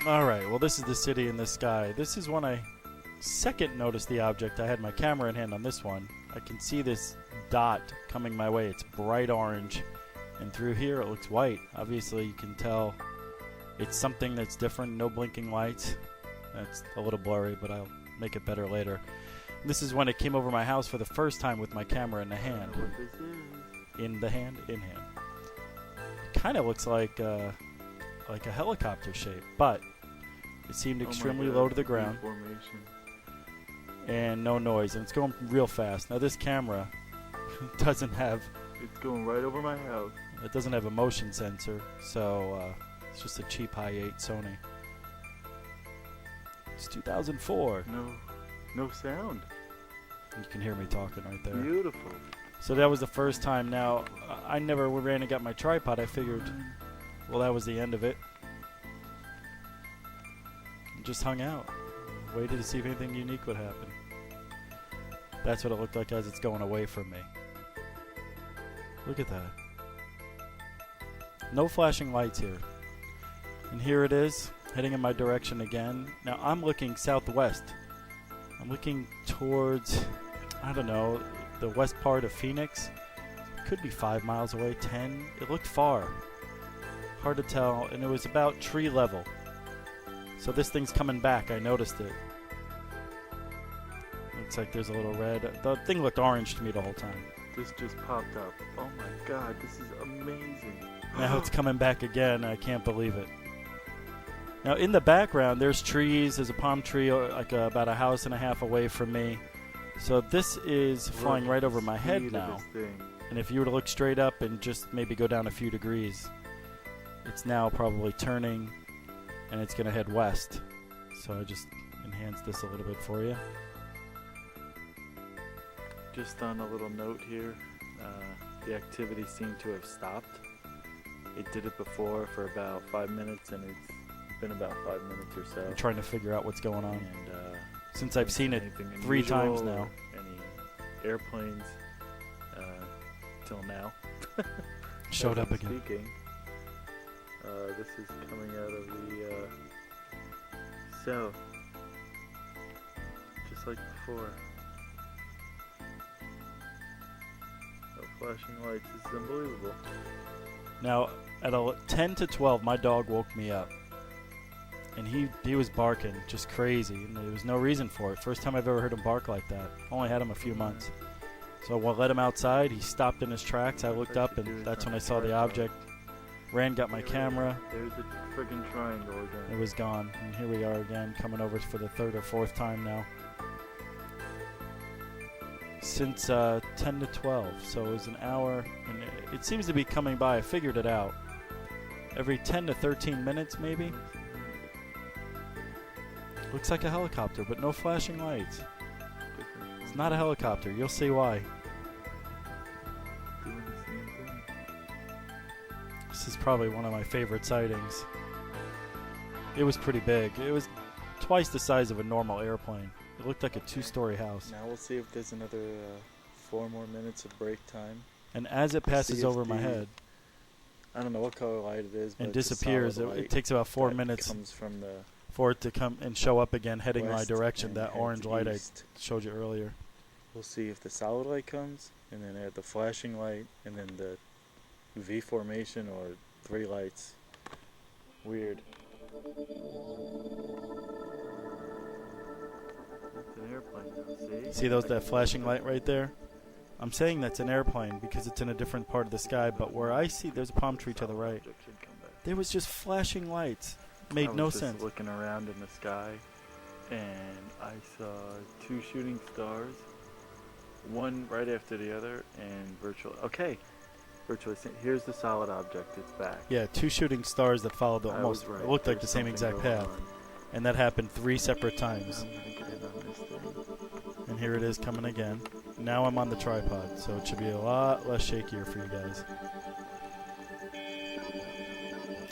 Alright, well this is the city in the sky. This is when I second noticed the object. I had my camera in hand on this one. I can see this dot coming my way. It's bright orange. And through here it looks white. Obviously you can tell it's something that's different. No blinking lights. That's a little blurry, but I'll make it better later. This is when it came over my house for the first time with my camera in the hand. In the hand? In hand. It kind of looks like a helicopter shape, but it seemed extremely low to the ground. And no noise, and it's going real fast. Now this camera doesn't have... It's going right over my house. It doesn't have a motion sensor, so it's just a cheap Hi8 Sony. It's 2004. No sound. You can hear me talking right there. Beautiful. So that was the first time. Now, I never ran and got my tripod. I figured, well, that was the end of it. Just hung out. Waited to see if anything unique would happen. That's what it looked like as it's going away from me. Look at that. No flashing lights here. And here it is, heading in my direction again. Now, I'm looking southwest. I'm looking towards, I don't know, the west part of Phoenix. Could be 5 miles away, 10. It looked far. Hard to tell, and it was about tree level. So this thing's coming back. I noticed it. Looks like there's a little red. The thing looked orange to me the whole time. This just popped up. Oh my god, this is amazing. Now it's coming back again. I can't believe it. Now in the background, there's trees. There's a palm tree like about a house and a half away from me. So this is flying right over my head now. And if you were to look straight up and just maybe go down a few degrees, it's now probably turning and it's going to head west. So I just enhanced this a little bit for you. Just on a little note here, the activity seemed to have stopped. It did it before for about 5 minutes, and it's been about 5 minutes or so. I'm trying to figure out what's going on. And since I've seen it 3 times now. Any airplanes till now. Showed up again. Speaking. This is coming out of the south, just like before. No flashing lights. This is unbelievable. Now, at 10 to 12, my dog woke me up. And he was barking just crazy. And there was no reason for it. First time I've ever heard him bark like that. Only had him a few months. So I let him outside. He stopped in his tracks. I looked up, and that's when I saw the object. Ran, got my camera. There's the friggin' triangle again. It was gone. And here we are again, coming over for the 3rd or 4th time now. Since 10 to 12. So it was an hour. And it seems to be coming by. I figured it out. Every 10 to 13 minutes, maybe. Looks like a helicopter, but no flashing lights. It's not a helicopter. You'll see why. This is probably one of my favorite sightings. It was pretty big. It was twice the size of a normal airplane. It looked like a 2-story house. Now we'll see if there's another 4 more minutes of break time. And as it passes over my head, I don't know what color light it is, but and disappears, it takes about 4 minutes comes from the for it to come and show up again, heading my direction. and That head orange light I east. showed you earlier. We'll see if the solid light comes, and then add the flashing light, and then the V formation or 3 lights. Weird. That's an airplane now, see? See that flashing light right there? I'm saying that's an airplane because it's in a different part of the sky, but where I see there's a palm tree to the right. There was just flashing lights. Made no sense. I was just looking around in the sky, and I saw 2 shooting stars, one right after the other, and virtually. Here's the solid object. It's back. Yeah, 2 shooting stars that followed the almost. Right. It looked like the same exact path, and that happened 3 separate times. I'm gonna get it on this thing. And here it is coming again. Now I'm on the tripod, so it should be a lot less shakier for you guys.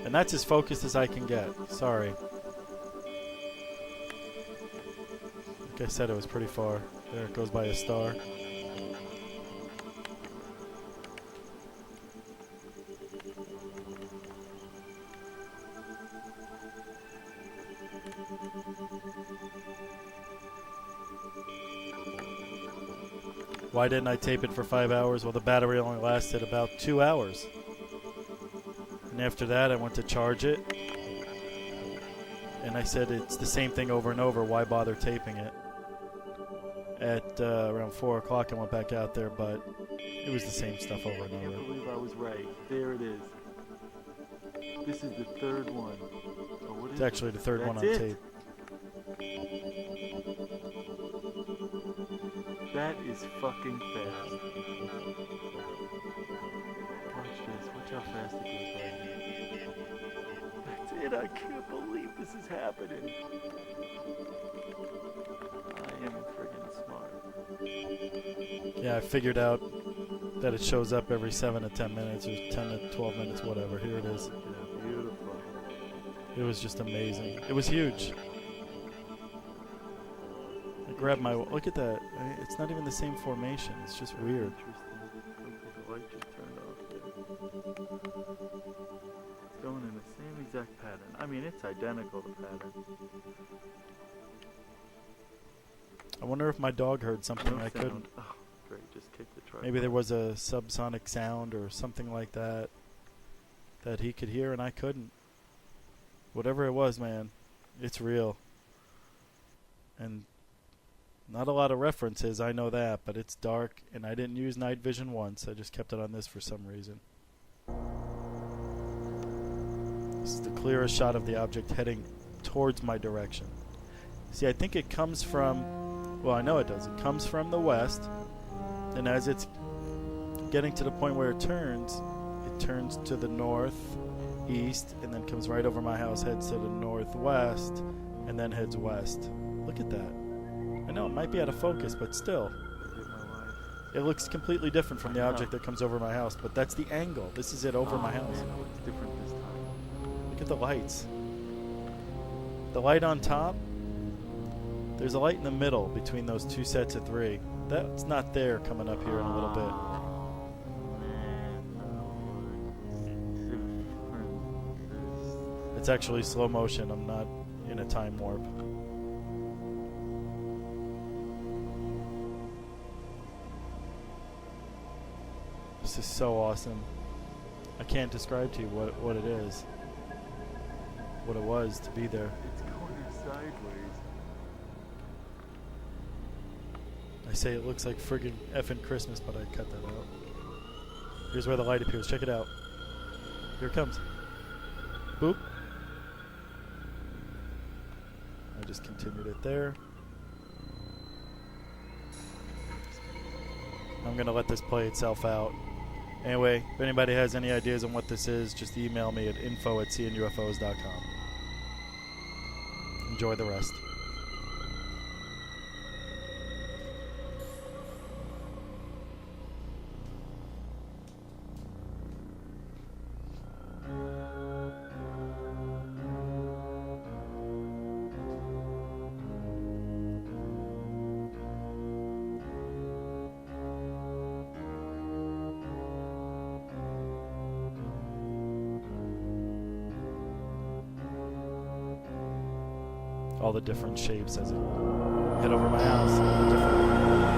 And that's as focused as I can get. Sorry. Like I said, it was pretty far. There it goes by a star. Why didn't I tape it for 5 hours? Well, the battery only lasted about 2 hours. And after that, I went to charge it. And I said it's the same thing over and over. Why bother taping it? At around 4 o'clock, I went back out there, but it was the same stuff over and I over. can't believe I was right. There it is. This is the third one. Oh, what is It's actually the third one on That's tape. That is fucking fast. Watch this. Watch how fast it goes by here. That's it. I can't believe this is happening. I am friggin' smart. Yeah, I figured out that it shows up every 7 to 10 minutes or 10 to 12 minutes, whatever. Here it is. Look at how beautiful. It was just amazing. It was huge. I grabbed my... Look at that. It's not even the same formation. It's just weird. Interesting. Okay, the light just turned off there. It's going in the same exact pattern. I mean, it's identical, the pattern. I wonder if my dog heard something No I sound. couldn't. Oh, great. Just kick the tripod. Maybe there was a subsonic sound or something like that that he could hear and I couldn't. Whatever it was, man, it's real. And not a lot of references, I know that, but it's dark, and I didn't use night vision once. I just kept it on this for some reason. This is the clearest shot of the object heading towards my direction. See, I think it comes from, well, I know it does. It comes from the west, and as it's getting to the point where it turns to the north, east, and then comes right over my house, heads to the northwest, and then heads west. Look at that. I know it might be out of focus, but still. It looks completely different from the object that comes over my house, but that's the angle. This is it over my house. Man, it looks different this time. Look at the lights. The light on top, there's a light in the middle between those two sets of three. That's not there coming up here in a little bit. It's actually slow motion. I'm not in a time warp. This is so awesome. I can't describe to you what it is. What it was to be there. It's going sideways. I say it looks like friggin' effing Christmas, but I cut that out. Here's where the light appears. Check it out. Here it comes. Boop. I just continued it there. I'm going to let this play itself out. Anyway, if anybody has any ideas on what this is, just email me at info@cnufos.com. Enjoy the rest. All the different shapes as it hit over my house. All the different